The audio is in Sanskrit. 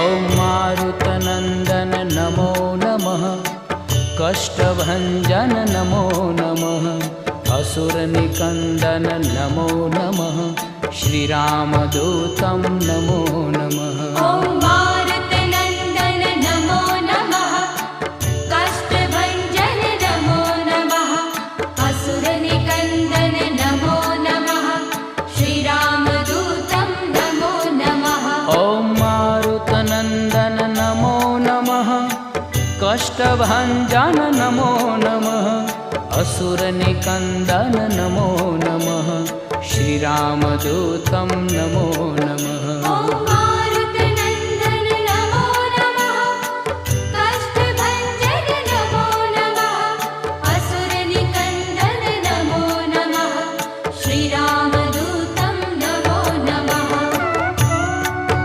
ॐ मारुतनन्दन नमो नमः, कष्टभञ्जन नमो नमः, असुरनिकन्दन नमो नमः, श्रीरामदूतं नमो नमः। ॐ मारुतनन्दन नमो नमः, कष्टभञ्जन नमो नमः, असुरनिकन्दन नमो नमः, श्रीरामदूतं नमो नमः। ॐ मारुतनन्दन नमो नमः, कष्टभञ्जन नमो नमः, असुरनिकन्दन नमो नमः, श्रीरामदूतं नमो नमः।